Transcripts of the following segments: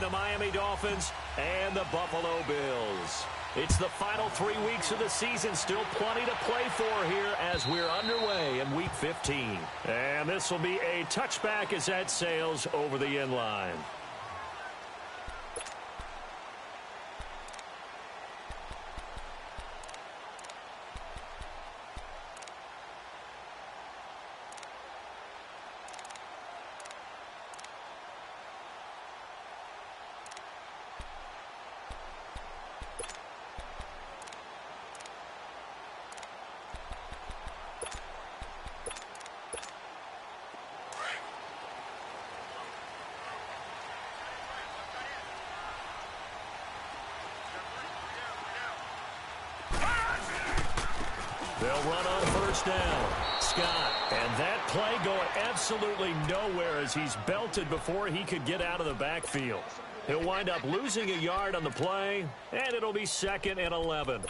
the Miami Dolphins and the Buffalo Bills. It's the final 3 weeks of the season. Still plenty to play for here as we're underway in Week 15. And this will be a touchback as that sails over the end line. They'll run on first down. Scott, and that play going absolutely nowhere as he's belted before he could get out of the backfield. He'll wind up losing a yard on the play, and it'll be 2nd and 11.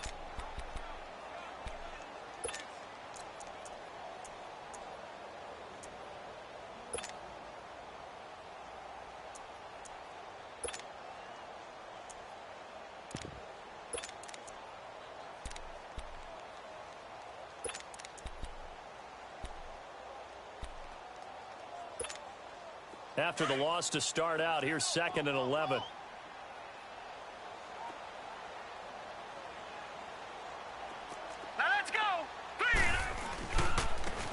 After the loss to start out, here's 2nd and 11. Now let's go.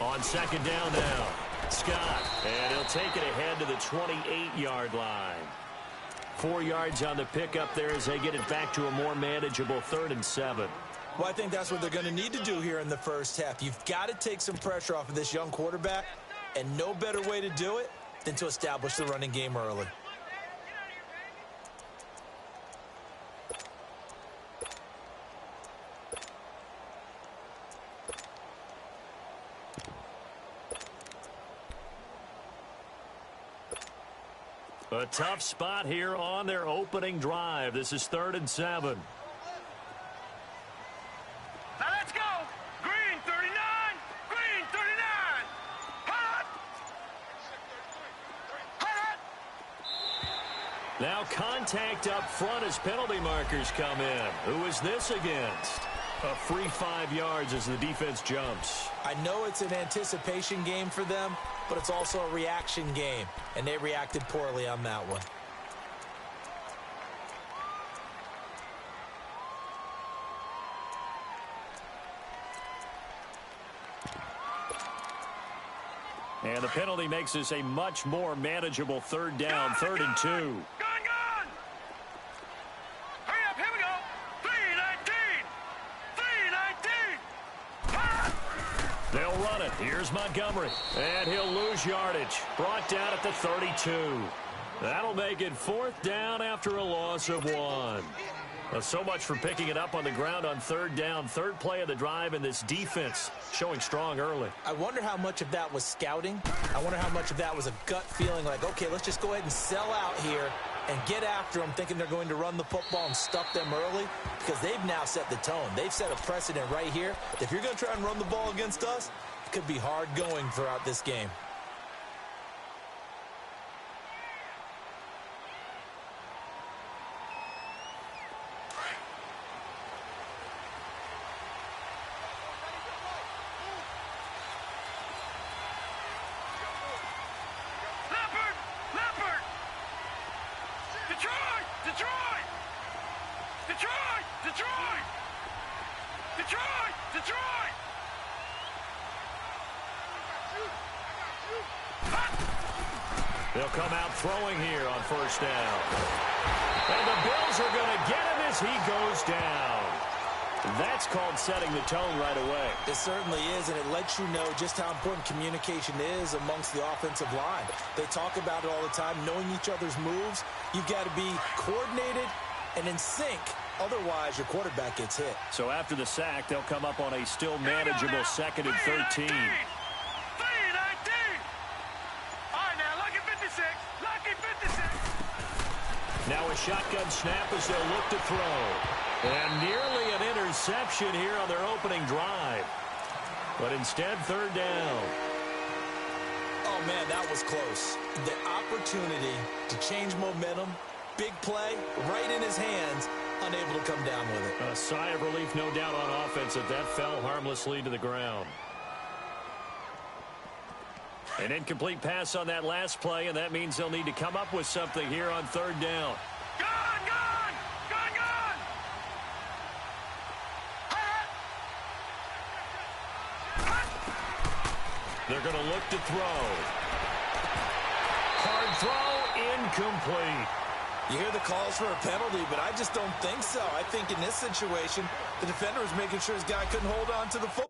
On 2nd down now, Scott, and he'll take it ahead to the 28-yard line. 4 yards on the pickup there as they get it back to a more manageable 3rd and 7. Well, I think that's what they're going to need to do here in the first half. You've got to take some pressure off of this young quarterback, and no better way to do it than to establish the running game early. A tough spot here on their opening drive. This is 3rd and 7. Now let's go. Green 39. Green 39. Hot. Hot. Now contact up front as penalty markers come in. Who is this against? A free 5 yards as the defense jumps. I know it's an anticipation game for them, but it's also a reaction game, and they reacted poorly on that one. And the penalty makes this a much more manageable 3rd down, 3rd and 2. Gone. Hurry up, here we go. 319. 319. Hot. They'll run it. Here's Montgomery. And he'll lose yardage. Brought down at the 32. That'll make it 4th down after a loss of 1. Well, so much for picking it up on the ground on 3rd down. 3rd play of the drive, and this defense showing strong early. I wonder how much of that was scouting. I wonder how much of that was a gut feeling like, okay, let's just go ahead and sell out here and get after them, thinking they're going to run the football and stuff them early, because they've now set the tone. They've set a precedent right here. If you're going to try and run the ball against us, it could be hard going throughout this game. Detroit! They'll come out throwing here on 1st down. And the Bills are going to get him as he goes down. That's called setting the tone right away. It certainly is, and it lets you know just how important communication is amongst the offensive line. They talk about it all the time, knowing each other's moves. You've got to be coordinated and in sync. Otherwise, your quarterback gets hit. So after the sack, they'll come up on a still manageable 2nd and 13. 319. All right, now, lucky 56. Lucky 56. Now a shotgun snap as they'll look to throw. And nearly an interception here on their opening drive. But instead, 3rd down. Oh, man, that was close. The opportunity to change momentum big play right in his hands, unable to come down with it. A sigh of relief, no doubt, on offense that fell harmlessly to the ground. An incomplete pass on that last play, and that means they'll need to come up with something here on third down. Gone, gone! Gone, gone! They're going to look to throw. Hard throw, incomplete. You hear the calls for a penalty, but I just don't think so. I think in this situation, the defender was making sure his guy couldn't hold on to the football.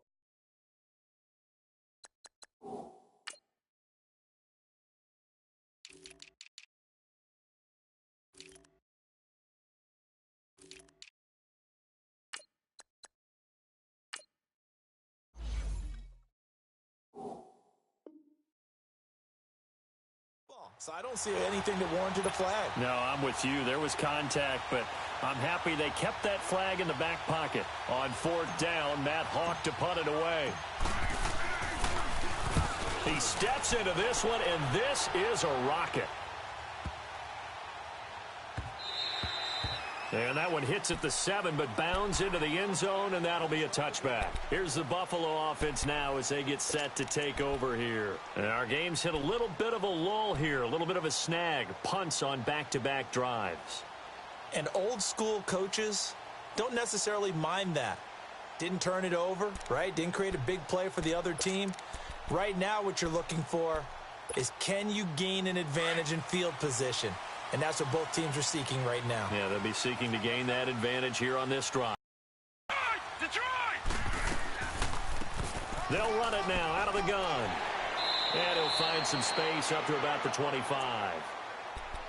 So I don't see anything that warranted a flag. No, I'm with you. There was contact, but I'm happy they kept that flag in the back pocket. On fourth down, Matt Hawk to punt it away. He steps into this one, and this is a rocket. And that one hits at the 7, but bounds into the end zone, and that'll be a touchback. Here's the Buffalo offense now as they get set to take over here. And our game's hit a little bit of a lull here, a little bit of a snag. Punts on back-to-back drives. And old-school coaches don't necessarily mind that. Didn't turn it over, right? Didn't create a big play for the other team. Right now what you're looking for is, can you gain an advantage in field position? And that's what both teams are seeking right now. Yeah, they'll be seeking to gain that advantage here on this drive. Detroit! They'll run it now out of the gun. And he'll find some space up to about the 25.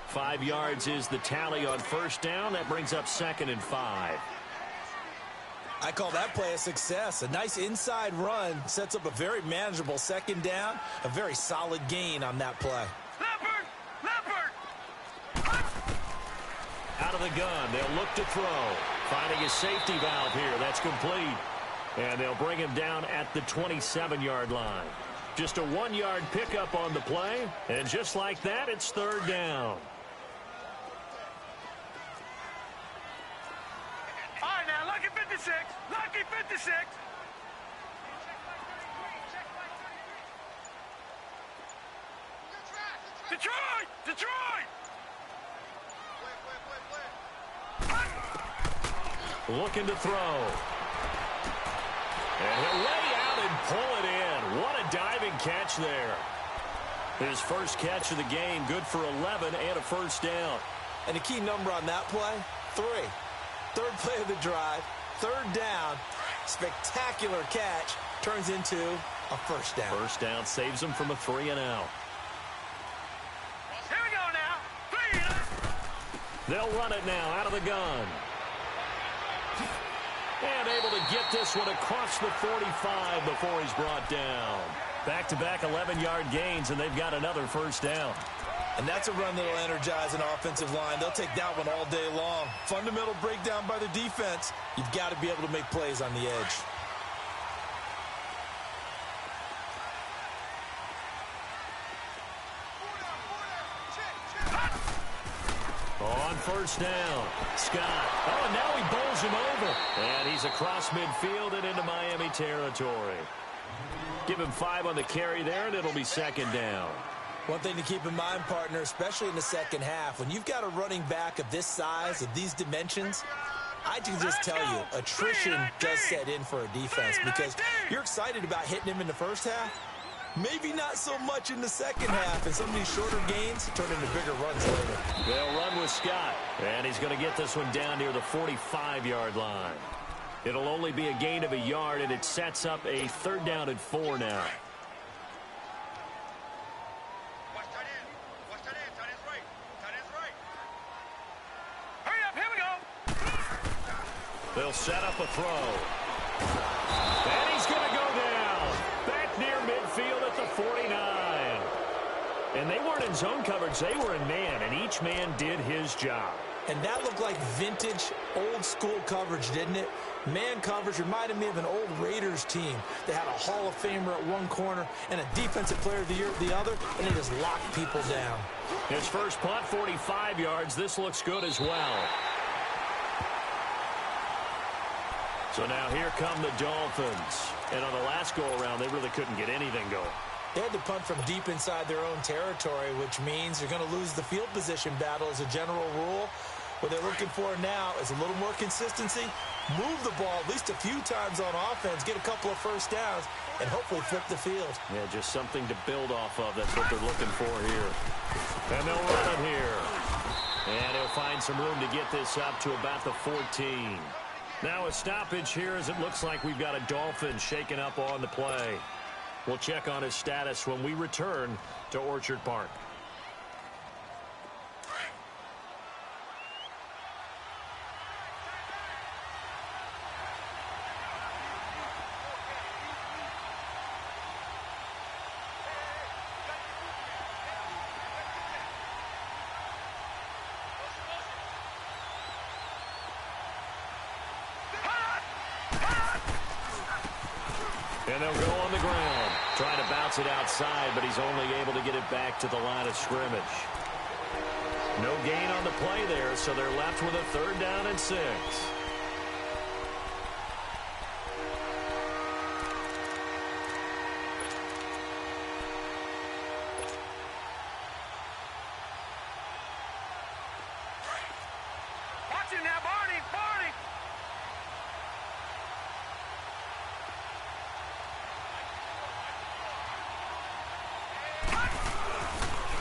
5 yards is the tally on first down. That brings up 2nd and 5. I call that play a success. A nice inside run sets up a very manageable second down. A very solid gain on that play. Out of the gun, they'll look to throw. Finding a safety valve here. That's complete. And they'll bring him down at the 27-yard line. Just a 1-yard pickup on the play. And just like that, it's third down. All right, now, lucky 56. Lucky 56. Detroit! Detroit! Looking to throw. And he'll lay out and pull it in. What a diving catch there. His first catch of the game, good for 11 and a first down. And the key number on that play, 3. Third play of the drive, third down, spectacular catch, turns into a first down. First down saves him from a 3 and out. Here we go now. 3. They'll run it now out of the gun. And able to get this one across the 45 before he's brought down. Back-to-back 11-yard gains, and they've got another first down. And that's a run that'll energize an offensive line. They'll take that one all day long. Fundamental breakdown by the defense. You've got to be able to make plays on the edge. On first down, Scott. Oh, and now he bowls him over. And he's across midfield and into Miami territory. Give him 5 on the carry there, and it'll be second down. One thing to keep in mind, partner, especially in the second half, when you've got a running back of this size, of these dimensions, I can just tell you, attrition does set in for a defense because you're excited about hitting him in the first half. Maybe not so much in the second half, and some of these shorter gains turn into bigger runs later. They'll run with Scott, and he's going to get this one down near the 45-yard line. It'll only be a gain of a yard, and it sets up a third down and 4 now. Hurry up, here we go. They'll set up a throw. And he's going to go down. Back near midfield at the 49. And they weren't in zone coverage. They were in man, and each man did his job. And that looked like vintage, old-school coverage, didn't it? Man coverage reminded me of an old Raiders team that had a Hall of Famer at one corner and a Defensive Player of the Year at the other, and they just locked people down. His first punt, 45 yards. This looks good as well. So now here come the Dolphins. And on the last go-around, they really couldn't get anything going. They had to punt from deep inside their own territory, which means you're going to lose the field position battle as a general rule. What they're looking for now is a little more consistency, move the ball at least a few times on offense, get a couple of first downs, and hopefully flip the field. Yeah, just something to build off of. That's what they're looking for here. And they'll run it here. And he'll find some room to get this up to about the 14. Now a stoppage here as it looks like we've got a Dolphin shaken up on the play. We'll check on his status when we return to Orchard Park. And they'll go on the ground. Trying to bounce it outside, but he's only able to get it back to the line of scrimmage. No gain on the play there, so they're left with a 3rd down and 6. Watch it now, Barney! Barney!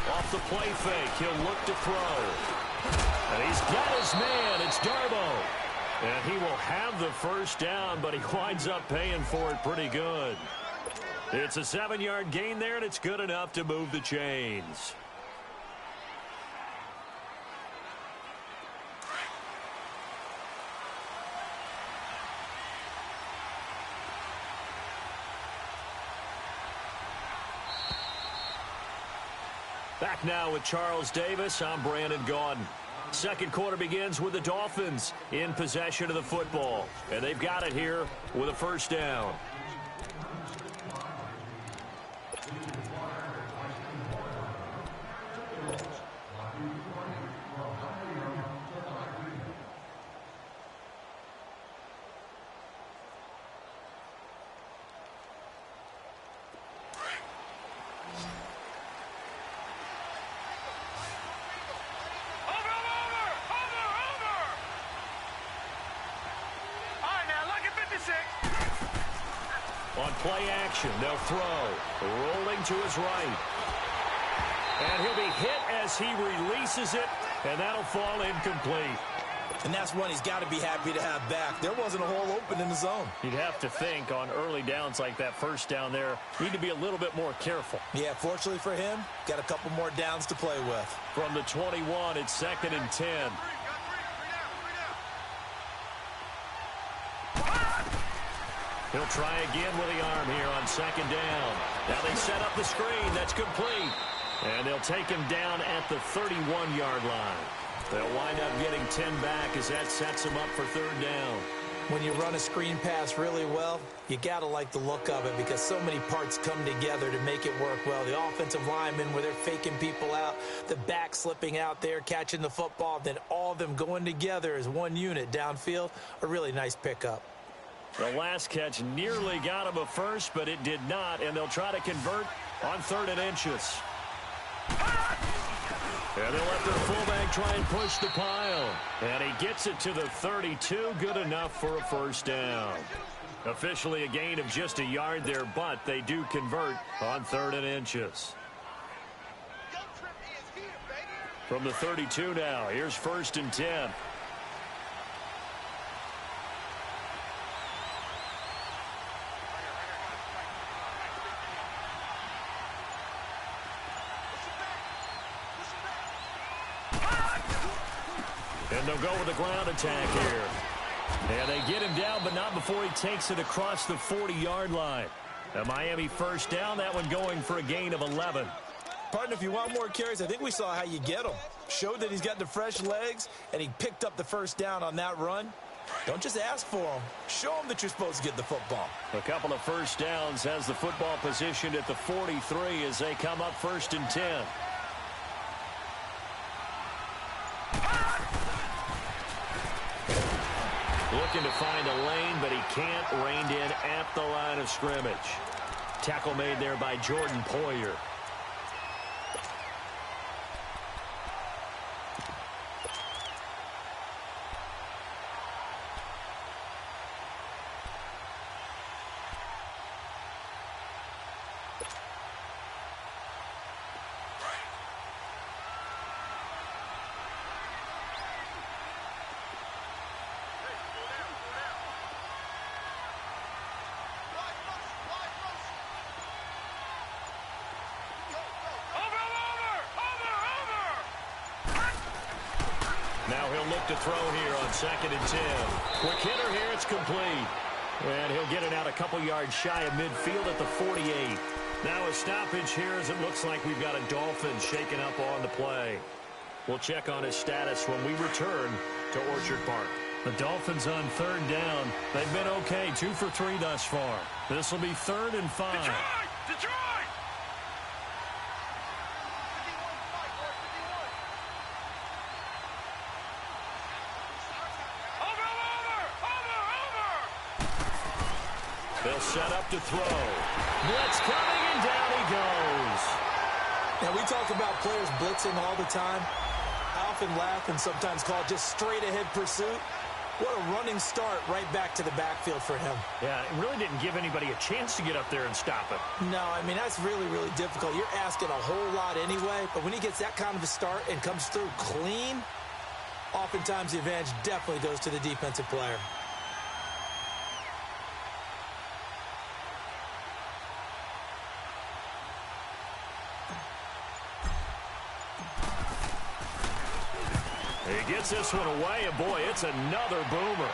Off the play fake, he'll look to throw. And he's got his man, it's Darbo. And he will have the first down, but he winds up paying for it pretty good. It's a 7-yard gain there, and it's good enough to move the chains. Back now with Charles Davis. I'm Brandon Gaudin. Second quarter begins with the Dolphins in possession of the football. And they've got it here with a first down. On play action, they'll throw. Rolling to his right. And he'll be hit as he releases it, and that'll fall incomplete. And that's one he's got to be happy to have back. There wasn't a hole open in the zone. You'd have to think on early downs like that first down there, need to be a little bit more careful. Yeah, fortunately for him, got a couple more downs to play with. From the 21, it's 2nd and 10. He'll try again with the arm here on 2nd down. Now they set up the screen. That's complete. And they'll take him down at the 31-yard line. They'll wind up getting 10 back as that sets him up for 3rd down. When you run a screen pass really well, you got to like the look of it because so many parts come together to make it work well. The offensive linemen where they're faking people out, the back slipping out there, catching the football, then all of them going together as one unit downfield, a really nice pickup. The last catch nearly got him a first, but it did not, and they'll try to convert on 3rd and inches. And they'll let their fullback try and push the pile. And he gets it to the 32, good enough for a first down. Officially a gain of just a yard there, but they do convert on 3rd and inches. From the 32 now, here's 1st and 10. And they'll go with the ground attack here. And they get him down, but not before he takes it across the 40-yard line. A Miami first down, that one going for a gain of 11. Partner, if you want more carries, I think we saw how you get them. Showed that he's got the fresh legs, and he picked up the first down on that run. Don't just ask for him. Show him that you're supposed to get the football. A couple of first downs, has the football positioned at the 43 as they come up 1st and 10. Looking to find a lane, but he can't. Reined in at the line of scrimmage. Tackle made there by Jordan Poyer. Now he'll look to throw here on 2nd and 10. Quick hitter here, it's complete. And he'll get it out a couple yards shy of midfield at the 48. Now a stoppage here as it looks like we've got a Dolphin shaken up on the play. We'll check on his status when we return to Orchard Park. The Dolphins on 3rd down. They've been okay, 2 for 3 thus far. This will be 3rd and 5. Detroit! They'll set up to throw. Blitz coming, and down he goes. Now, we talk about players blitzing all the time. I often laugh and sometimes call it just straight-ahead pursuit. What a running start right back to the backfield for him. Yeah, it really didn't give anybody a chance to get up there and stop it. No, I mean, that's really, really difficult. You're asking a whole lot anyway, but when he gets that kind of a start and comes through clean, oftentimes the advantage definitely goes to the defensive player. He gets this one away, and boy, it's another boomer.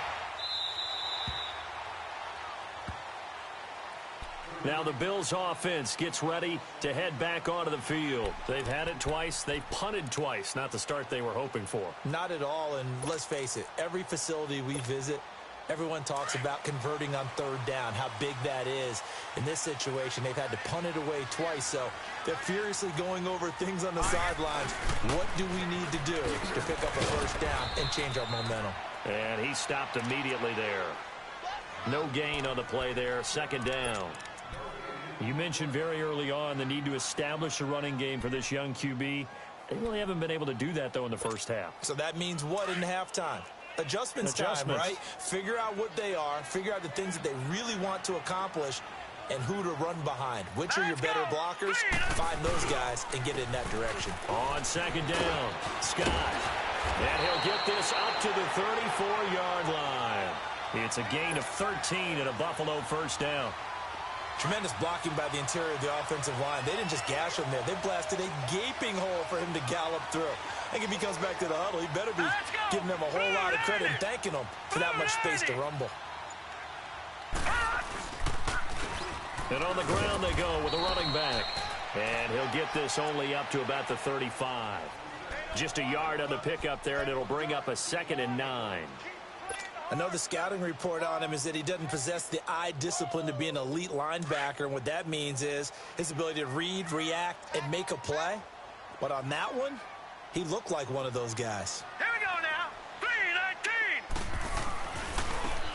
Now the Bills offense gets ready to head back onto the field. They've had it twice. They've punted twice. Not the start they were hoping for. Not at all, and let's face it, every facility we visit, everyone talks about converting on 3rd down, how big that is. In this situation, they've had to punt it away twice, so they're furiously going over things on the sidelines. What do we need to do to pick up a 1st down and change our momentum? And he stopped immediately there. No gain on the play there, 2nd down. You mentioned very early on the need to establish a running game for this young QB. They really haven't been able to do that, though, in the first half. So that means what in halftime? Adjustments time, right? Figure out what they are, figure out the things that they really want to accomplish, and who to run behind. Which are your better blockers? Find those guys and get in that direction. On 2nd down, Scott. And he'll get this up to the 34-yard line. It's a gain of 13 and a Buffalo 1st down. Tremendous blocking by the interior of the offensive line. They didn't just gash him there. They blasted a gaping hole for him to gallop through. I think if he comes back to the huddle, he better be giving them a whole lot of credit and thanking them for that much space to rumble. And on the ground they go with a running back. And he'll get this only up to about the 35. Just a yard on the pickup there, and it'll bring up a 2nd and 9. I know the scouting report on him is that he doesn't possess the eye discipline to be an elite linebacker, and what that means is his ability to read, react, and make a play. But on that one, he looked like one of those guys. Here we go now.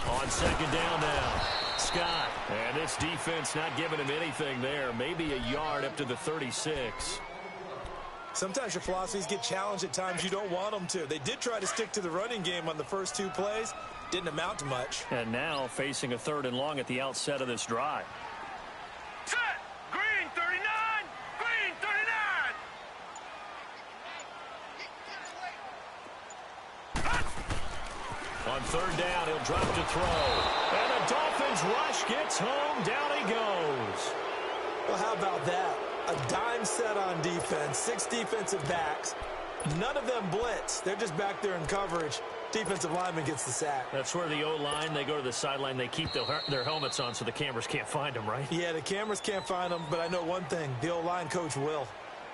3-19. On 2nd down now, Scott. And this defense not giving him anything there. Maybe a yard up to the 36. Sometimes your philosophies get challenged at times you don't want them to. They did try to stick to the running game on the first 2 plays. Didn't amount to much. And now facing a 3rd and long at the outset of this drive. Set. Green 39. Green 39. On 3rd down, he'll drop to throw. And the Dolphins rush gets home. Down he goes. Well, how about that? A dime set on defense, 6 defensive backs. None of them blitz. They're just back there in coverage. Defensive lineman gets the sack. That's where the O-line, they go to the sideline, they keep their helmets on so the cameras can't find them, right? Yeah, the cameras can't find them, but I know one thing. The O-line coach will.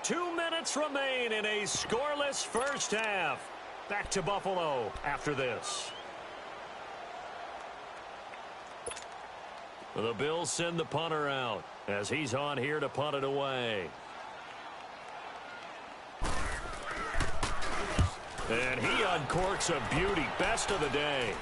2 minutes remain in a scoreless first half. Back to Buffalo after this. The Bills send the punter out as he's on here to punt it away. And he uncorks a beauty. Best of the day.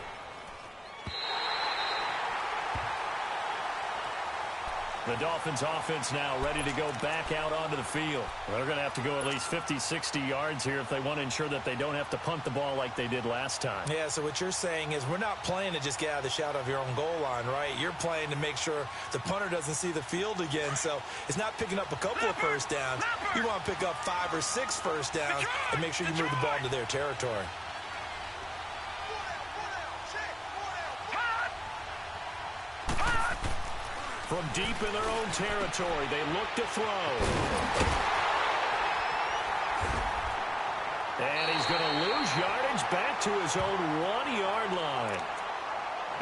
The Dolphins offense now ready to go back out onto the field. They're going to have to go at least 50, 60 yards here if they want to ensure that they don't have to punt the ball like they did last time. Yeah, so what you're saying is we're not playing to just get out of the shadow of your own goal line, right? You're playing to make sure the punter doesn't see the field again. So it's not picking up a couple of first downs. You want to pick up 5 or 6 first downs and make sure you move the ball into their territory. From deep in their own territory, they look to throw. And he's going to lose yardage back to his own 1-yard line.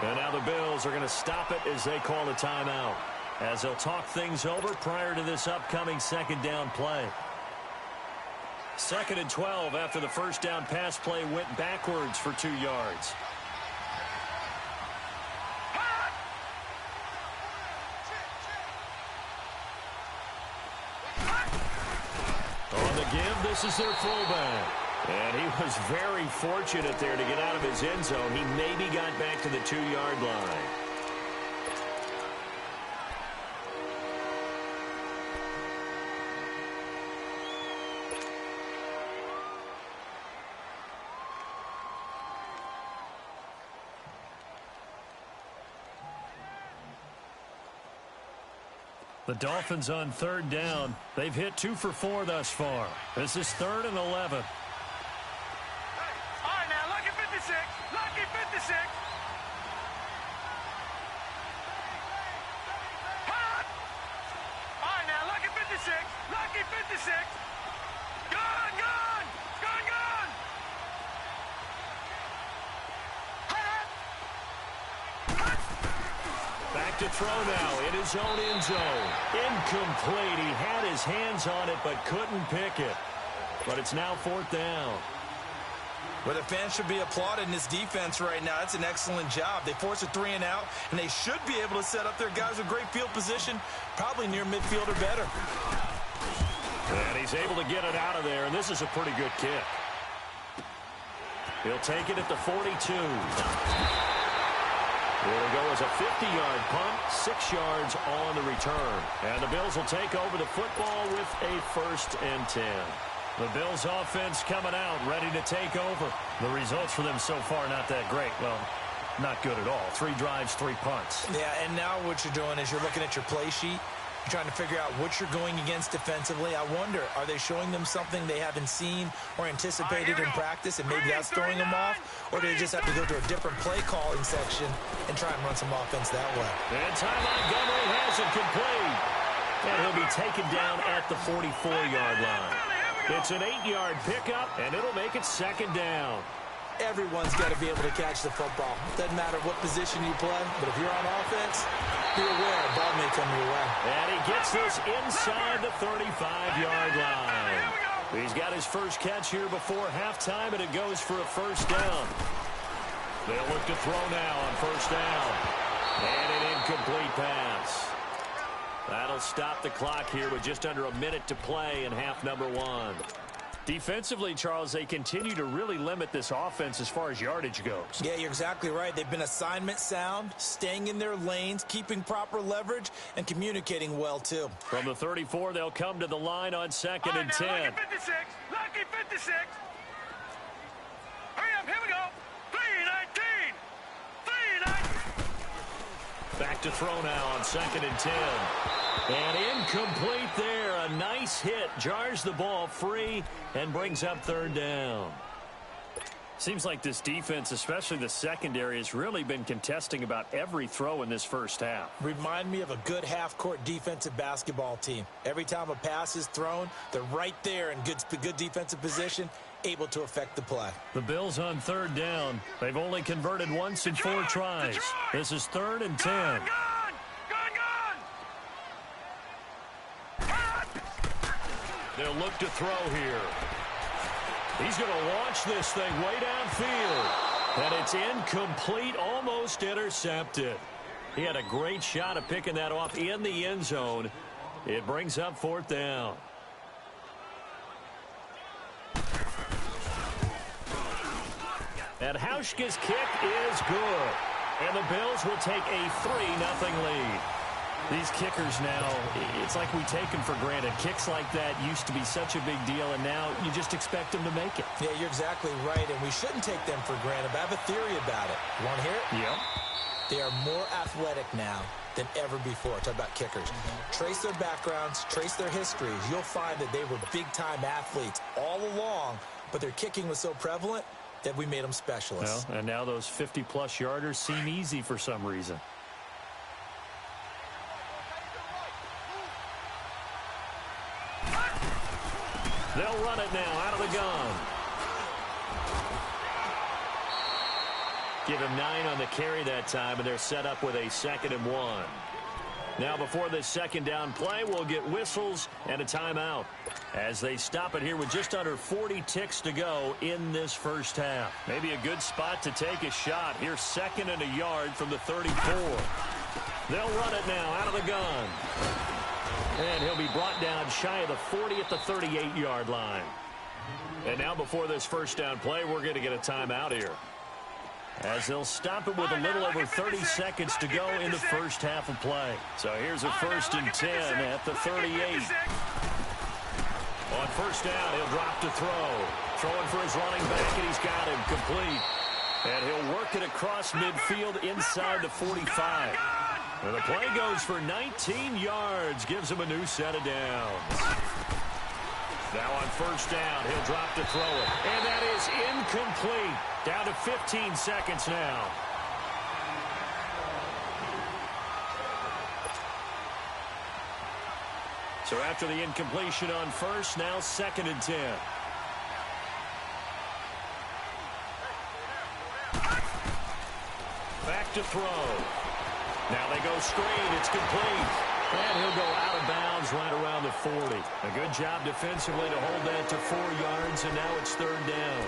And now the Bills are going to stop it as they call a timeout, as they'll talk things over prior to this upcoming second down play. 2nd and 12 after the first down pass play went backwards for 2 yards. This is their fullback. And he was very fortunate there to get out of his end zone. He maybe got back to the 2-yard line. The Dolphins on 3rd down. They've hit 2 for 4 thus far. This is 3rd and 11. All right, now, lucky 56. Lucky 56. Hot. All right, now, lucky 56. Lucky 56. Gone, gone. Gone, gone. Back to throw now in his own end zone. Incomplete. He had his hands on it but couldn't pick it. But it's now 4th down. Well, the fans should be applauding this defense right now. That's an excellent job. They force a 3 and out, and they should be able to set up their guys with great field position, probably near midfield or better. And he's able to get it out of there, and this is a pretty good kick. He'll take it at the 42. It'll go as a 50-yard punt, 6 yards on the return. And the Bills will take over the football with a 1st and 10. The Bills offense coming out, ready to take over. The results for them so far not that great. Well, not good at all. 3 drives, 3 punts. Yeah, and now what you're doing is you're looking at your play sheet. You're trying to figure out what you're going against defensively. I wonder, are they showing them something they haven't seen or anticipated in practice, and maybe that's throwing them off? Or do they just have to go to a different play calling section and try and run some offense that way? And Ty Montgomery has it complete. And he'll be taken down at the 44-yard line. It's an 8-yard pickup, and it'll make it 2nd down. Everyone's got to be able to catch the football. Doesn't matter what position you play, but if you're on offense, be aware a ball may come your way. And he gets this inside the 35-yard line. He's got his first catch here before halftime, and it goes for a 1st down. They'll look to throw now on 1st down. And an incomplete pass. That'll stop the clock here with just under a minute to play in half number 1. Defensively, Charles, they continue to really limit this offense as far as yardage goes. Yeah, you're exactly right. They've been assignment sound, staying in their lanes, keeping proper leverage, and communicating well, too. From the 34, they'll come to the line on 2nd and 10. Lucky 56. Lucky 56. Hurry up, here we go. 3-19. 3-19. Back to throw now on 2nd and 10. And incomplete there. A nice hit. Jars the ball free and brings up 3rd down. Seems like this defense, especially the secondary, has really been contesting about every throw in this first half. Remind me of a good half-court defensive basketball team. Every time a pass is thrown, they're right there in good defensive position, able to affect the play. The Bills on 3rd down. They've only converted once in 4 tries. This is 3rd and 10. They'll look to throw here. He's going to launch this thing way downfield. And it's incomplete, almost intercepted. He had a great shot at picking that off in the end zone. It brings up fourth down. And Hauschka's kick is good. And the Bills will take a 3-0 lead. These kickers now, it's like we take them for granted. Kicks like that used to be such a big deal, and now you just expect them to make it. Yeah, you're exactly right, and we shouldn't take them for granted, but I have a theory about it. You want to hear it? Yeah. They are more athletic now than ever before. Talk about kickers. Trace their backgrounds, trace their histories. You'll find that they were big-time athletes all along, but their kicking was so prevalent that we made them specialists. Well, and now those 50-plus yarders seem easy for some reason. They'll run it now out of the gun. Give him 9 on the carry that time, and they're set up with a 2nd and 1. Now before this second down play, we'll get whistles and a timeout as they stop it here with just under 40 ticks to go in this first half. Maybe a good spot to take a shot. Here's 2nd and a yard from the 34. They'll run it now out of the gun. And he'll be brought down shy of the 40 at the 38-yard line. And now before this first down play, we're going to get a timeout here, as they'll stop it with a little over 30 seconds to go in the first half of play. So here's a 1st and 10 at the 38. On first down, he'll drop to throw. Throwing for his running back, and he's got him complete. And he'll work it across midfield inside the 45. And the play goes for 19 yards, gives him a new set of downs. Now on first down, he'll drop to throw it. And that is incomplete. Down to 15 seconds now. So after the incompletion on first, now 2nd and 10. Back to throw. Now they go screen. It's complete. And he'll go out of bounds right around the 40. A good job defensively to hold that to 4 yards, and now it's 3rd down.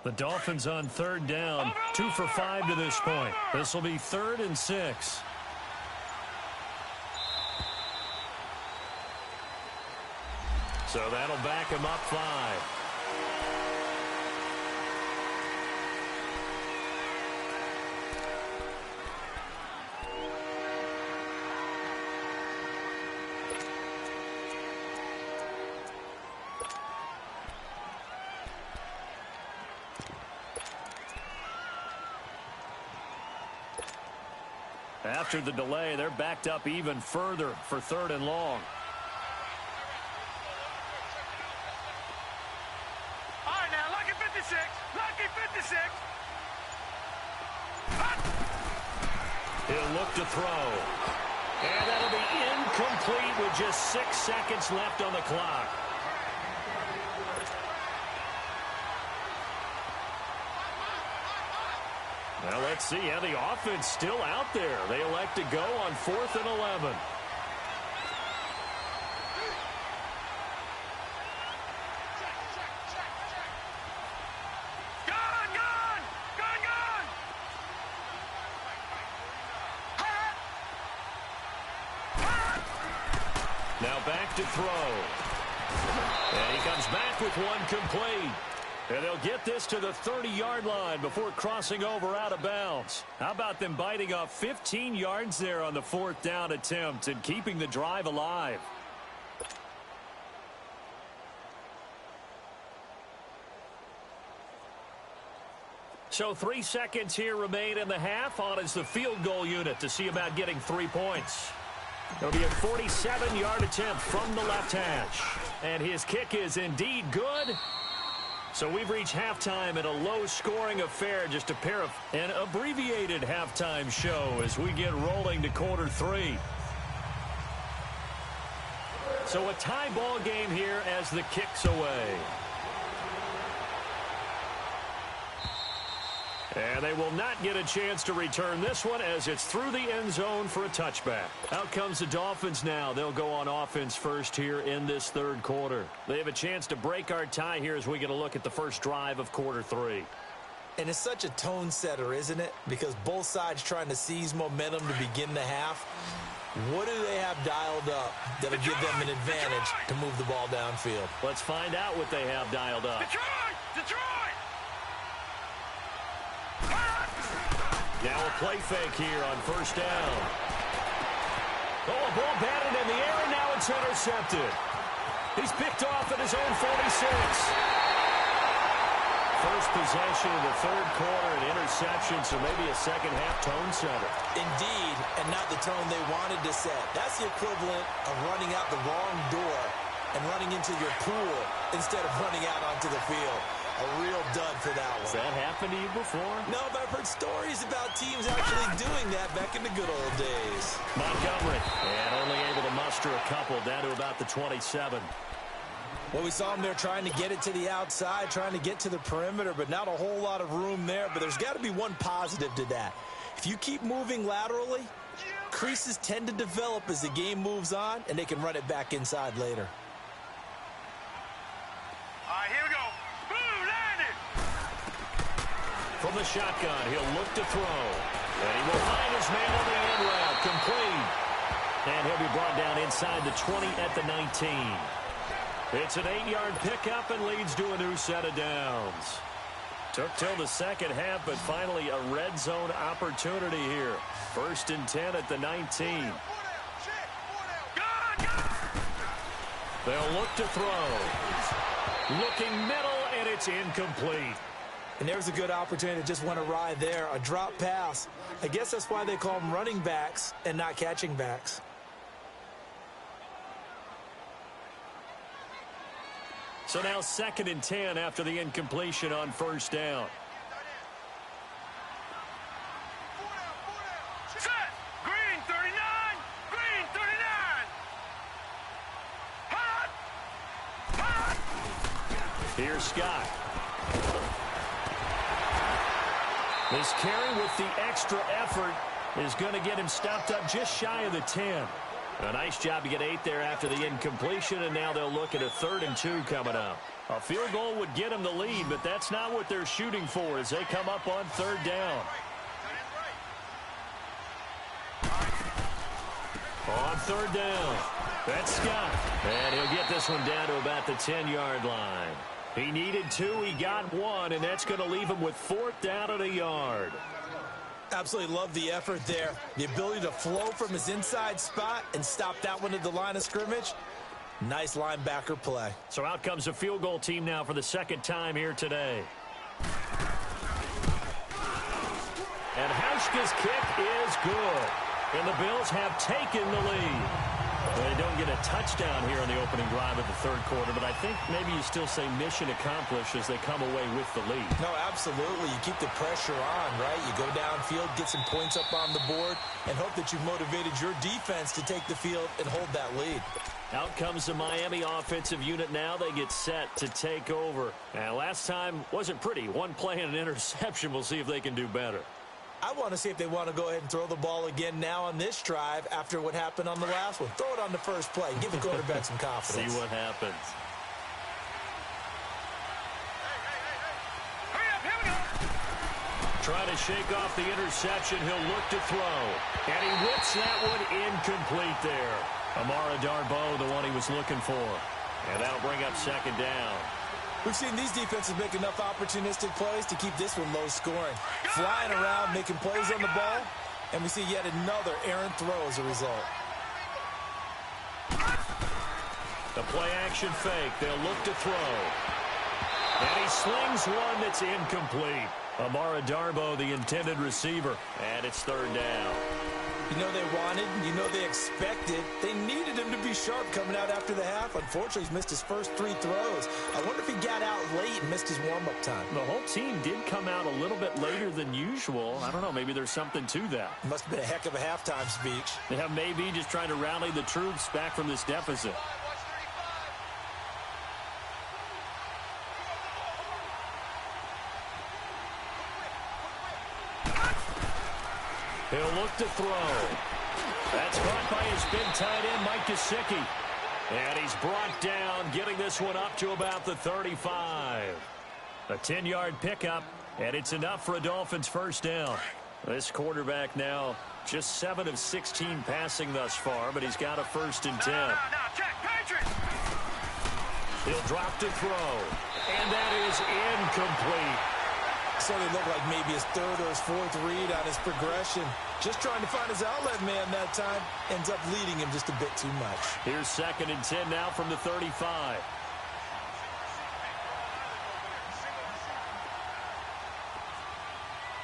The Dolphins on 3rd down, 2 for 5 to this point. This will be 3rd and 6. So that'll back him up 5. After the delay, they're backed up even further for 3rd and long. All right, now, lucky 56. Lucky 56. He'll look to throw. And that'll be incomplete with just 6 seconds left on the clock. Well, let's see how the offense still out there. They elect to go on 4th and 11. Now back to throw. And he comes back with one complete. And they'll get this to the 30-yard line before crossing over out of bounds. How about them biting off 15 yards there on the 4th down attempt and keeping the drive alive? So 3 seconds here remain in the half. On is the field goal unit to see about getting 3 points. It'll be a 47-yard attempt from the left hash. And his kick is indeed good. So we've reached halftime in a low-scoring affair, just a pair of an abbreviated halftime show as we get rolling to quarter 3. So a tie ball game here as the kick's away. And they will not get a chance to return this one as it's through the end zone for a touchback. Out comes the Dolphins now. They'll go on offense first here in this third quarter. They have a chance to break our tie here as we get a look at the first drive of quarter 3. And it's such a tone setter, isn't it? Because both sides trying to seize momentum to begin the half. What do they have dialed up that'll give them an advantage to move the ball downfield? Let's find out what they have dialed up. Detroit! Now a play fake here on first down. Oh, a ball batted in the air, and now it's intercepted. He's picked off at his own 46. First possession of the third quarter, an interception, so maybe a second-half tone setter. Indeed, and not the tone they wanted to set. That's the equivalent of running out the wrong door and running into your pool instead of running out onto the field. A real dud for that one. Has that happened to you before? No, but I've heard stories about teams actually doing that back in the good old days. Montgomery, and only able to muster a couple down to about the 27. Well, we saw him there trying to get it to the outside, trying to get to the perimeter, but not a whole lot of room there. But there's got to be one positive to that. If you keep moving laterally, creases tend to develop as the game moves on, and they can run it back inside later. All right, here we go. Boom, landed. From the shotgun, he'll look to throw. And he will find his man on the end route, complete. And he'll be brought down inside the 20 at the 19. It's an 8-yard pickup and leads to a new set of downs. Took till the second half, but finally a red zone opportunity here. 1st and 10 at the 19. They'll look to throw. Looking middle, and it's incomplete. And there's a good opportunity to just went awry there. A drop pass. I guess that's why they call them running backs and not catching backs. So now 2nd and 10 after the incompletion on first down. Set. Green 39. Green 39. Hot. Hot. Here's Scott. This carry with the extra effort is going to get him stopped up just shy of the 10. A nice job to get 8 there after the incompletion, and now they'll look at a 3rd and 2 coming up. A field goal would get them the lead, but that's not what they're shooting for as they come up on 3rd down. On 3rd down, that's Scott. And he'll get this one down to about the 10-yard line. He needed 2, he got 1, and that's going to leave him with 4th down at a yard. Absolutely love the effort there. The ability to flow from his inside spot and stop that one at the line of scrimmage. Nice linebacker play. So out comes the field goal team now for the 2nd time here today. And Hauschka's kick is good. And the Bills have taken the lead. Well, they don't get a touchdown here in the opening drive of the 3rd quarter, but I think maybe you still say mission accomplished as they come away with the lead. No, absolutely. You keep the pressure on, right? You go downfield, get some points up on the board, and hope that you've motivated your defense to take the field and hold that lead. Out comes the Miami offensive unit now. They get set to take over. And last time wasn't pretty. One play and an interception. We'll see if they can do better. I want to see if they want to go ahead and throw the ball again now on this drive after what happened on the last one. Throw it on the first play. Give the quarterback some confidence. See what happens. Hurry up, here we go. Trying to shake off the interception. He'll look to throw. And he whips that one incomplete there. Amara Darboh, the one he was looking for. And that'll bring up 2nd down. We've seen these defenses make enough opportunistic plays to keep this one low scoring. Flying around, making plays on the ball, and we see yet another errant throw as a result. The play action fake. They'll look to throw. And he slings one that's incomplete. Amara Darboh, the intended receiver. And it's 3rd down. You know they wanted, you know they expected. They needed him to be sharp coming out after the half. Unfortunately, he's missed his first 3 throws. I wonder if he got out late and missed his warm-up time. The whole team did come out a little bit later than usual. I don't know, maybe there's something to that. Must have been a heck of a halftime speech. Yeah, maybe just trying to rally the troops back from this deficit. He'll look to throw. That's caught by his big tight end, Mike Gesicki. And he's brought down, getting this one up to about the 35. A 10-yard pickup, and it's enough for a Dolphins first down. This quarterback now just 7 of 16 passing thus far, but he's got a 1st and 10. Now, check, Patriots! He'll drop to throw, and that is incomplete. So they look like maybe his 3rd or his 4th read on his progression. Just trying to find his outlet man that time. Ends up leading him just a bit too much. Here's 2nd and 10 now from the 35.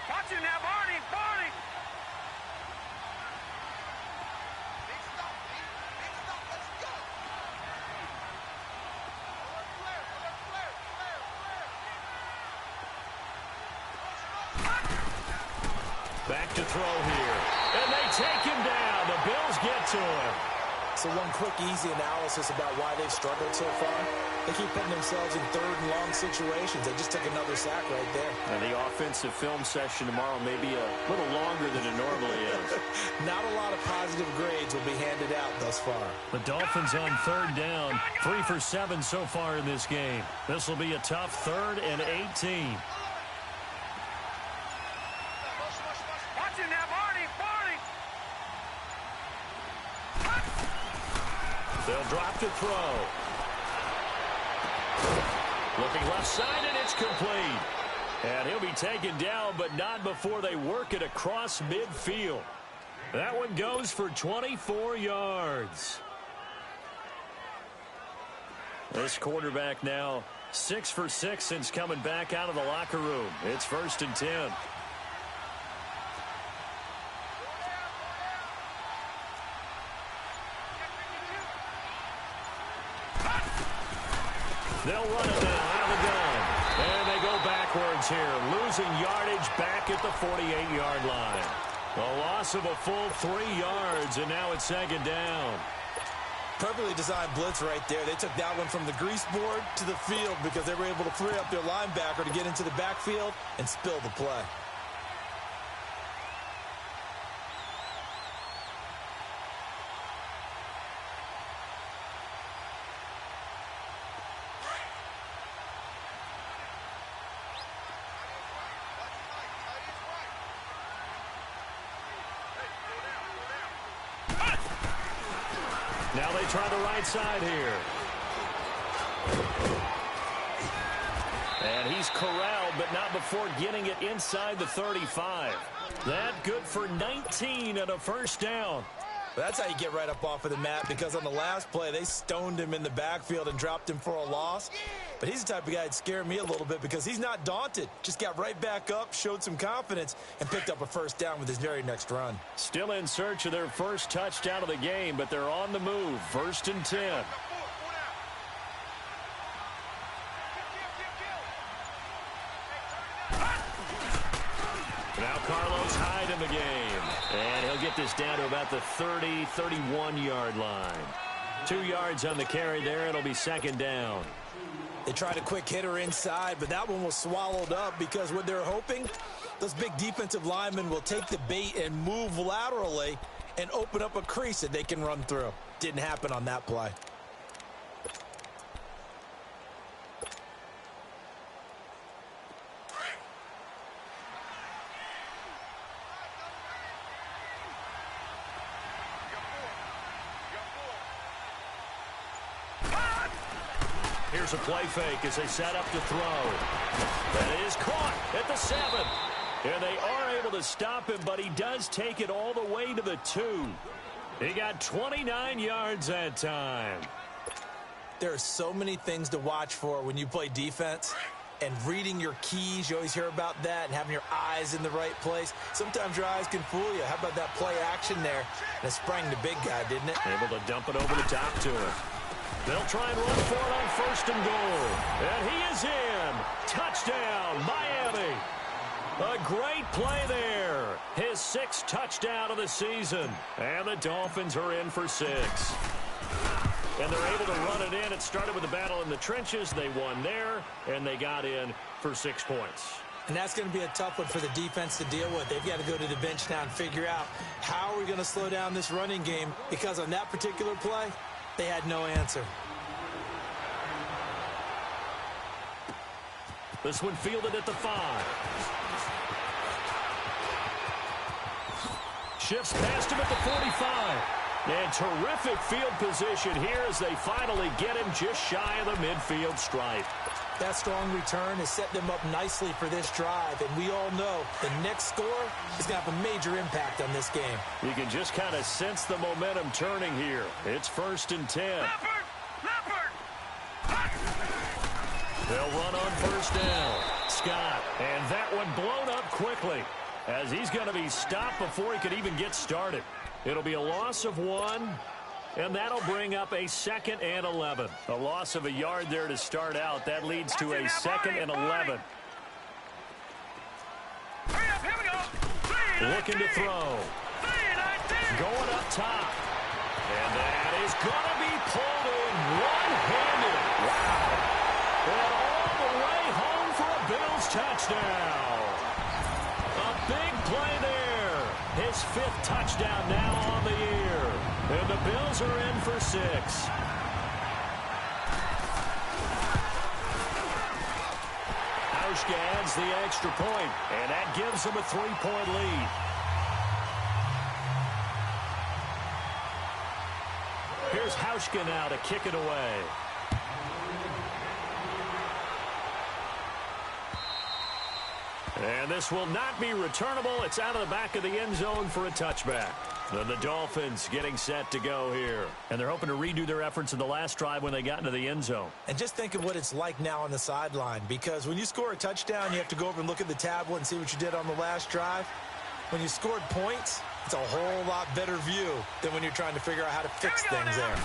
Watch him now, Barney! Barney! Big stop, let's go! Back to throw here. And they take him down. The Bills get to him. So one quick, easy analysis about why they've struggled so far. They keep putting themselves in 3rd and long situations. They just took another sack right there. And the offensive film session tomorrow may be a little longer than it normally is. Not a lot of positive grades will be handed out thus far. The Dolphins on 3rd down. 3 for 7 so far in this game. This will be a tough 3rd and 18. They'll drop to throw. Looking left side, and it's complete. And he'll be taken down, but not before they work it across midfield. That one goes for 24 yards. This quarterback now 6 for 6 since coming back out of the locker room. It's 1st and 10. They'll run it now out of the gun. And they go backwards here, losing yardage back at the 48-yard line. A loss of a full 3 yards, and now it's 2nd down. Perfectly designed blitz right there. They took that one from the grease board to the field because they were able to free up their linebacker to get into the backfield and spill the play. Now they try the right side here. And he's corralled, but not before getting it inside the 35. That good for 19 and a 1st down. That's how you get right up off of the mat, because on the last play, they stoned him in the backfield and dropped him for a loss. But he's the type of guy that scared me a little bit because he's not daunted. Just got right back up, showed some confidence, and picked up a 1st down with his very next run. Still in search of their first touchdown of the game, but they're on the move. 1st and 10. Now Carlos Hyde in the game. And he'll get this down to about the 30, 31-yard line. 2 yards on the carry there. It'll be 2nd down. They tried a quick hitter inside, but that one was swallowed up because what they're hoping, those big defensive linemen will take the bait and move laterally and open up a crease that they can run through. Didn't happen on that play. Here's a play fake as they set up to throw. That is caught at the 7. And they are able to stop him, but he does take it all the way to the 2. He got 29 yards that time. There are so many things to watch for when you play defense. and reading your keys. You always hear about that, and having your eyes in the right place. Sometimes your eyes can fool you. How about that play action there? And it sprang the big guy, didn't it? Able to dump it over the top to him. They'll try and run for it on 1st and goal. And he is in. Touchdown, Miami. A great play there. His 6th touchdown of the season. And the Dolphins are in for 6. And they're able to run it in. It started with a battle in the trenches. They won there, and they got in for 6 points. And that's going to be a tough one for the defense to deal with. They've got to go to the bench now and figure out how are we going to slow down this running game, because on that particular play, they had no answer. This one fielded at the 5. Shifts past him at the 45. And terrific field position here as they finally get him just shy of the midfield stripe. That strong return has set them up nicely for this drive, and we all know the next score is going to have a major impact on this game. You can just kind of sense the momentum turning here. It's 1st and 10. Leopard! They'll run on 1st down. Scott, and that one blown up quickly as he's going to be stopped before he could even get started. It'll be a loss of 1, and that'll bring up a 2nd and 11. A loss of a yard there to start out. That leads to a 2nd and 11. Hurry up, here we go. Looking to throw. Going up top. And that is going to be pulled in one-handed. Wow. And all the way home for a Bills touchdown. A big play there. His 5th touchdown now on the year. And the Bills are in for 6. Hauschka adds the extra point, and that gives them a 3-point lead. Here's Hauschka now to kick it away. And this will not be returnable. It's out of the back of the end zone for a touchback. Then the Dolphins getting set to go here. And they're hoping to redo their efforts in the last drive when they got into the end zone. And just think of what it's like now on the sideline, because when you score a touchdown, you have to go over and look at the tablet and see what you did on the last drive. When you scored points, it's a whole lot better view than when you're trying to figure out how to fix things there.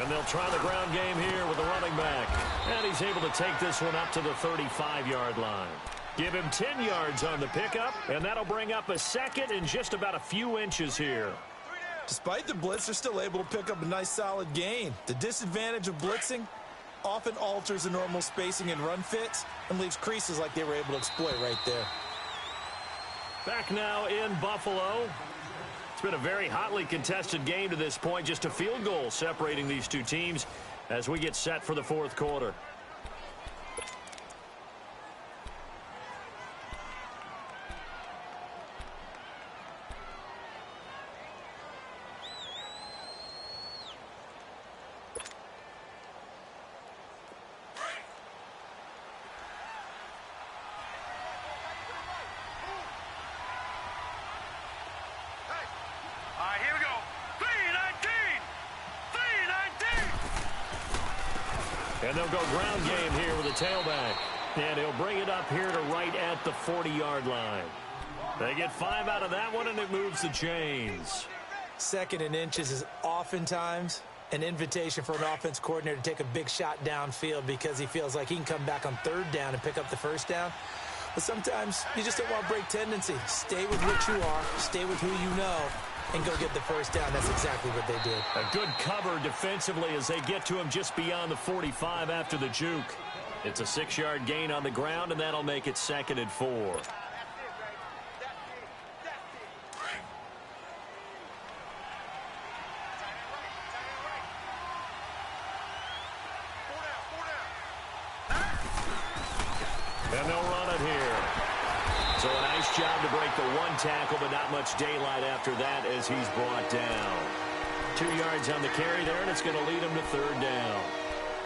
And they'll try the ground game here with the running back. And he's able to take this one up to the 35-yard line. Give him 10 yards on the pickup, and that'll bring up a 2nd and just about a few inches here. Despite the blitz, they're still able to pick up a nice solid gain. The disadvantage of blitzing often alters the normal spacing and run fits and leaves creases like they were able to exploit right there. Back now in Buffalo. It's been a very hotly contested game to this point. Just a field goal separating these two teams as we get set for the 4th quarter. Here we go. 3-19. And they'll go ground game here with a tailback. And he'll bring it up here to right at the 40-yard line. They get 5 out of that one, and it moves the chains. 2nd and inches is oftentimes an invitation for an offense coordinator to take a big shot downfield because he feels like he can come back on 3rd down and pick up the 1st down. But sometimes you just don't want to break tendency. Stay with what you are, stay with who you know, and go get the 1st down. That's exactly what they did. A good cover defensively as they get to him just beyond the 45 after the juke. It's a 6-yard gain on the ground, and that'll make it 2nd and 4. And they'll run it here. So a nice job to break the 1 tackle, but not much daylight after that as he's brought down. 2 yards on the carry there, and it's going to lead him to 3rd down.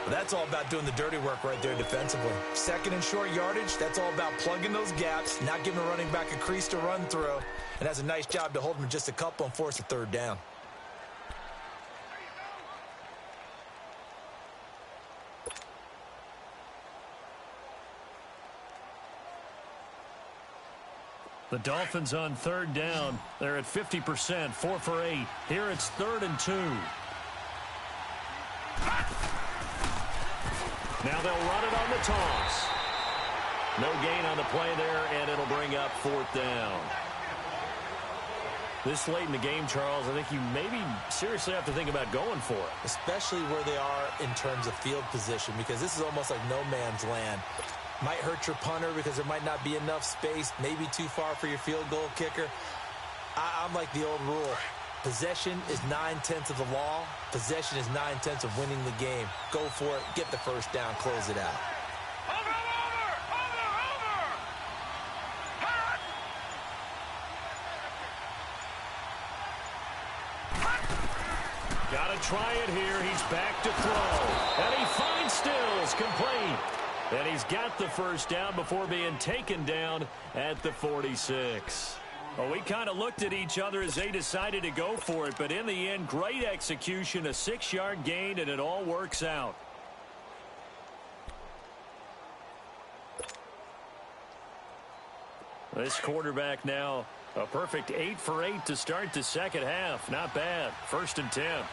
Well, that's all about doing the dirty work right there defensively. 2nd and short yardage, that's all about plugging those gaps, not giving a running back a crease to run through, and that's a nice job to hold him just a couple and force a 3rd down. The Dolphins on third down. They're at 50%, 4 for 8. Here it's 3rd and 2. Now they'll run it on the toss. No gain on the play there, and it'll bring up 4th down. This late in the game, Charles, I think you maybe seriously have to think about going for it. Especially where they are in terms of field position, because this is almost like no man's land. Might hurt your punter because there might not be enough space, maybe too far for your field goal kicker. I'm like the old rule. Possession is 9/10 of the law. Possession is 9/10 of winning the game. Go for it, get the first down, close it out. Got to try it here. He's back to throw. And he finds Stills, complete. And he's got the first down before being taken down at the 46. Well, we kind of looked at each other as they decided to go for it. But in the end, great execution, a 6-yard gain, and it all works out. This quarterback now, a perfect 8 for 8 to start the second half. Not bad. 1st and 10.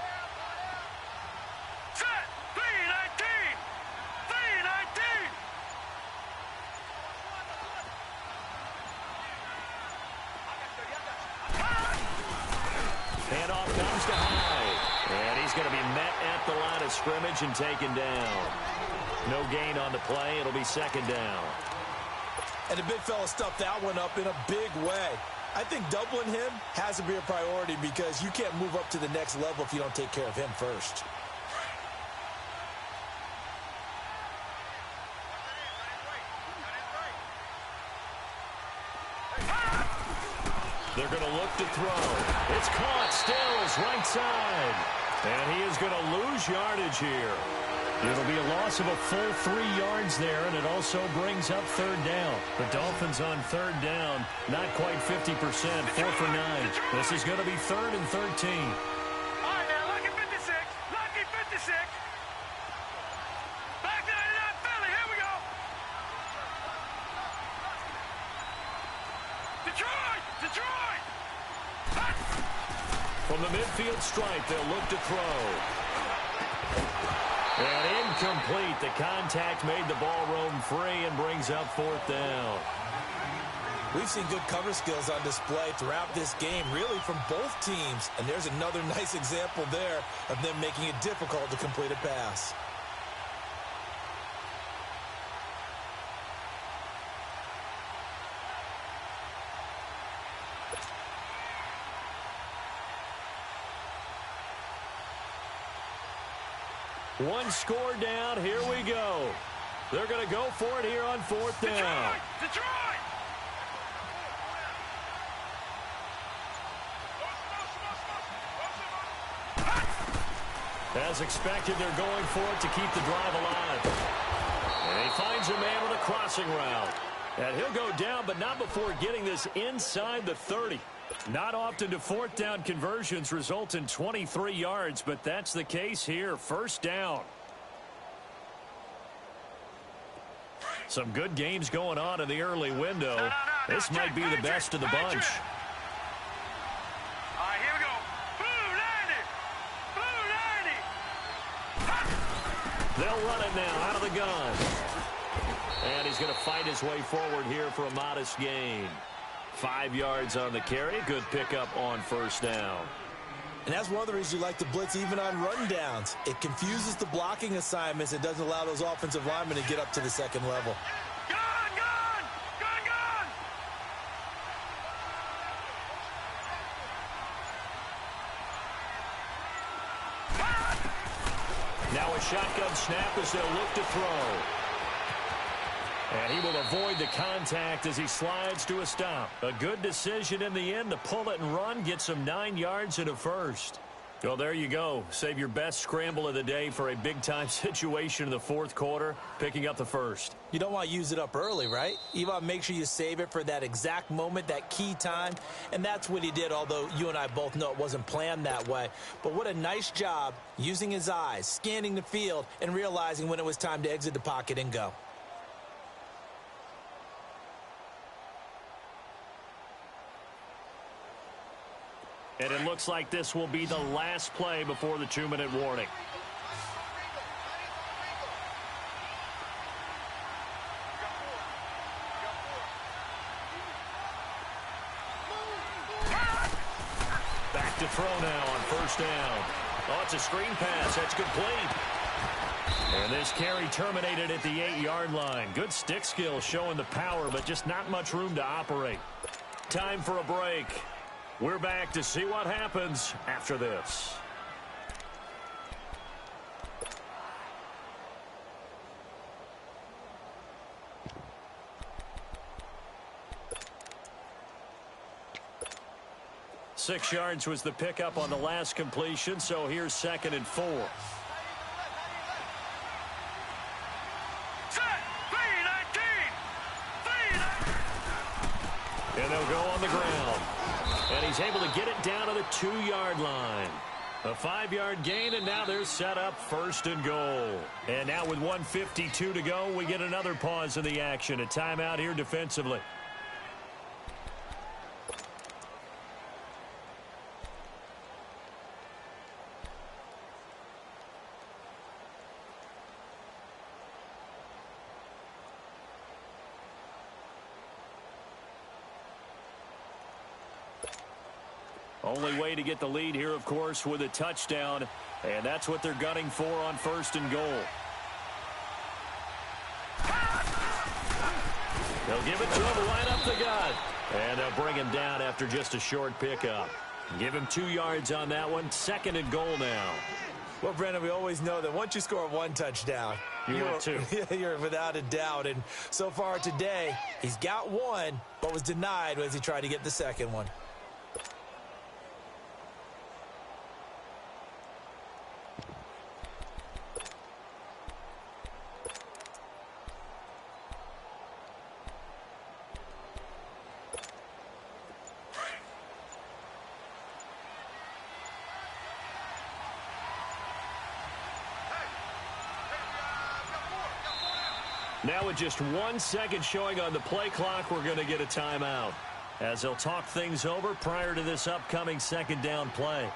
Handoff comes to Hyde. And he's going to be met at the line of scrimmage and taken down. No gain on the play. It'll be 2nd down. And the big fella stuffed that one up in a big way. I think doubling him has to be a priority because you can't move up to the next level if you don't take care of him first. They're going to look to throw. It's caught. Stills right side. And he is going to lose yardage here. It'll be a loss of a full 3 yards there, and it also brings up 3rd down. The Dolphins on 3rd down, not quite 50%, 4 for 9. This is going to be 3rd and 13. All right, now, lucky 56. Lucky 56. Back 99 Philly. Here we go. Detroit! Detroit! From the midfield stripe, they'll look to throw. And incomplete. The contact made the ball roam free and brings up 4th down. We've seen good cover skills on display throughout this game, really from both teams. And there's another nice example there of them making it difficult to complete a pass. One score down. Here we go. They're going to go for it here on 4th down. Detroit! As expected, they're going for it to keep the drive alive. And he finds a man with a crossing route. And he'll go down, but not before getting this inside the 30. Not often do 4th down conversions result in 23 yards, but that's the case here. 1st down. Some good games going on in the early window. This might be the best of the bunch. All right, here we go. Blue 90. Blue 90. They'll run it now out of the gun. And he's going to fight his way forward here for a modest gain. 5 yards on the carry. Good pickup on 1st down. And that's one of the reasons you like to blitz even on rundowns. It confuses the blocking assignments. It doesn't allow those offensive linemen to get up to the 2nd level. Gun! Gun! Gun! Gun! Now a shotgun snap as they'll look to throw. And he will avoid the contact as he slides to a stop. A good decision in the end to pull it and run, get some 9 yards and a 1st. Well, there you go. Save your best scramble of the day for a big-time situation in the 4th quarter, picking up the 1st. You don't want to use it up early, right? You want to make sure you save it for that exact moment, that key time. And that's what he did, although you and I both know it wasn't planned that way. But what a nice job using his eyes, scanning the field, and realizing when it was time to exit the pocket and go. And it looks like this will be the last play before the 2-minute warning. Back to throw now on first down. Oh, it's a screen pass. That's complete. And this carry terminated at the 8-yard line. Good stick skill showing the power, but just not much room to operate. Time for a break. We're back to see what happens after this. Six yards was the pickup on the last completion, so here's 2nd and 4. And they'll go on the ground. And he's able to get it down to the 2-yard line. A 5-yard gain, and now they're set up 1st and goal. And now with 1:52 to go, we get another pause in the action. A timeout here defensively. Only way to get the lead here, of course, with a touchdown. And that's what they're gunning for on 1st and goal. They'll give it to him right up the gut. And they'll bring him down after just a short pickup. Give him 2 yards on that one. 2nd and goal now. Well, Brendan, we always know that once you score 1 touchdown, you're without a doubt. And so far today, he's got 1, but was denied as he tried to get the 2nd one. Now with just 1 second showing on the play clock, we're going to get a timeout as they'll talk things over prior to this upcoming 2nd down play.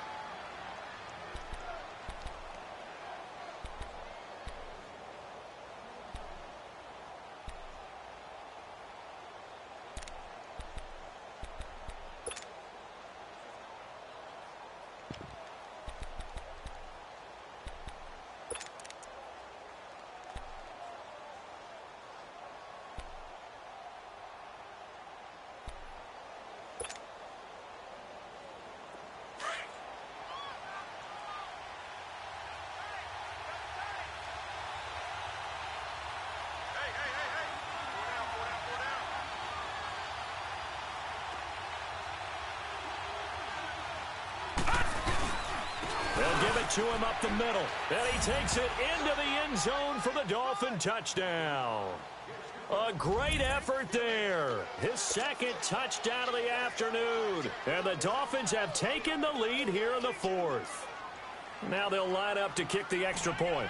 They'll give it to him up the middle. And he takes it into the end zone for the Dolphin touchdown. A great effort there. His 2nd touchdown of the afternoon. And the Dolphins have taken the lead here in the 4th. Now they'll line up to kick the extra point.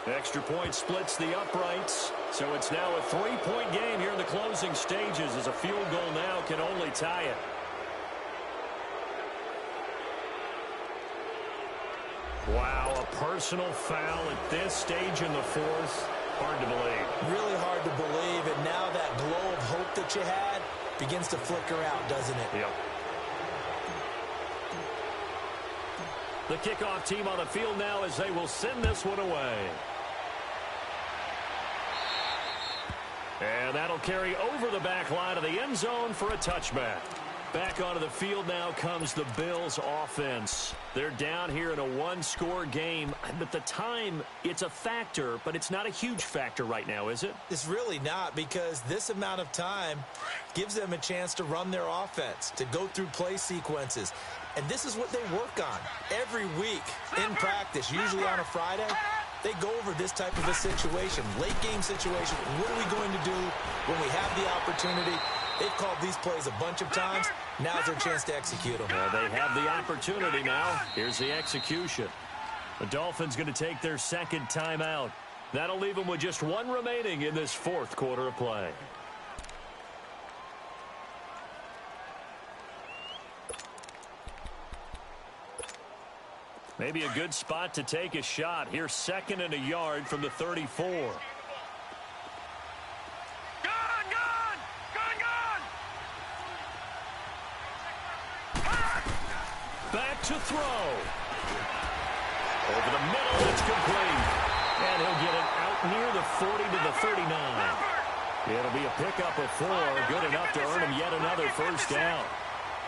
Extra point splits the uprights. So it's now a 3-point game here in the closing stages as a field goal now can only tie it. Wow, a personal foul at this stage in the 4th. Hard to believe. Really hard to believe, and now that glow of hope that you had begins to flicker out, doesn't it? Yep. The kickoff team on the field now as they will send this one away. And that'll carry over the back line of the end zone for a touchback. Back onto the field now comes the Bills offense. They're down here in a 1-score game. But the time, it's a factor, but it's not a huge factor right now, is it? It's really not, because this amount of time gives them a chance to run their offense, to go through play sequences. And this is what they work on every week in practice, usually on a Friday. They go over this type of a situation, late game situation. What are we going to do when we have the opportunity? They've called these plays a bunch of times. Now's their chance to execute them. Well, they have the opportunity now. Here's the execution. The Dolphins going to take their 2nd timeout. That'll leave them with just 1 remaining in this 4th quarter of play. Maybe a good spot to take a shot. Here's 2nd and a yard from the 34. Gone, gone! Gone, gone! Back to throw. Over the middle, it's complete. And he'll get it out near the 40 to the 39. It'll be a pickup of 4, good enough to earn him yet another first down.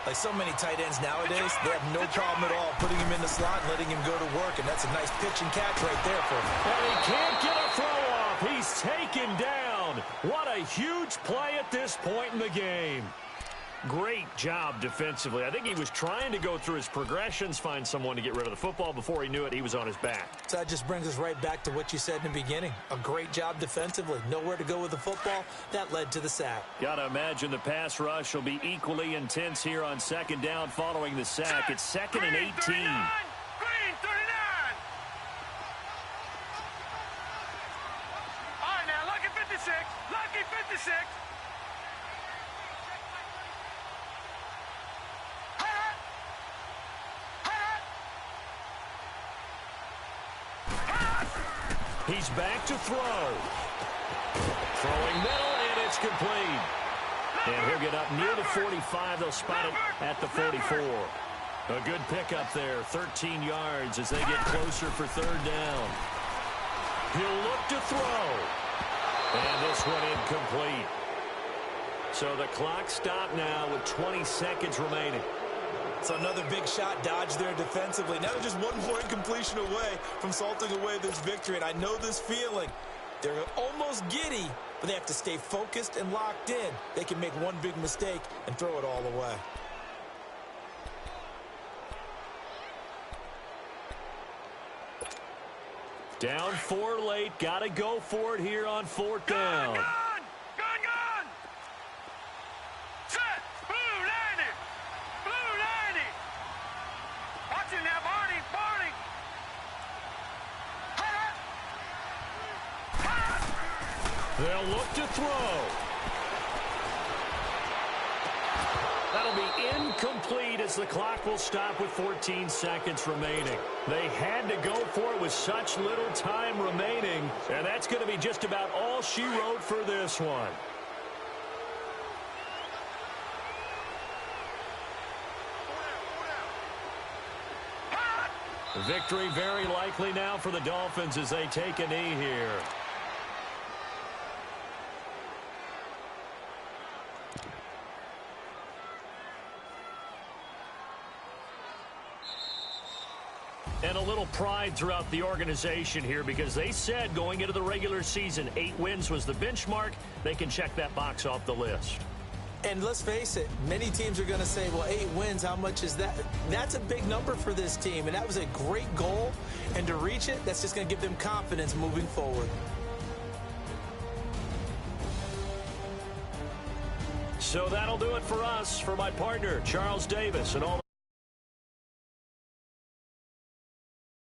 Like so many tight ends nowadays, they have no problem at all putting him in the slot and letting him go to work, and that's a nice pitch and catch right there for him. And he can't get a throw off. He's taken down. What a huge play at this point in the game. Great job defensively. I think he was trying to go through his progressions, find someone to get rid of the football. Before he knew it, he was on his back. So that just brings us right back to what you said in the beginning. A great job defensively. Nowhere to go with the football. That led to the sack. Gotta imagine the pass rush will be equally intense here on 2nd down following the sack. It's 2nd and 18. Green 39! All right, now, lucky 56. Lucky 56. He's back to throw. Throwing middle, and it's complete. And he'll get up near the 45. They'll spot it at the 44. A good pickup there, 13 yards as they get closer for 3rd down. He'll look to throw. And this one incomplete. So the clock stopped now with 20 seconds remaining. So another big shot dodged there defensively. Now they're just one more incompletion away from salting away this victory. And I know this feeling. They're almost giddy, but they have to stay focused and locked in. They can make one big mistake and throw it all away. Down 4 late. Got to go for it here on 4th down. Gone! Gone, gone! Set! Blue 90! Blue 90! Watch it now, Barney! Barney! They'll look to throw. That'll be incomplete as the clock will stop with 14 seconds remaining. They had to go for it with such little time remaining, and that's going to be just about all she wrote for this one. Victory very likely now for the Dolphins as they take a knee here. And a little pride throughout the organization here because they said going into the regular season, 8 wins was the benchmark. They can check that box off the list. And let's face it, many teams are going to say, well, 8 wins, how much is that? That's a big number for this team, and that was a great goal. And to reach it, that's just going to give them confidence moving forward. So that'll do it for us. For my partner, Charles Davis, and all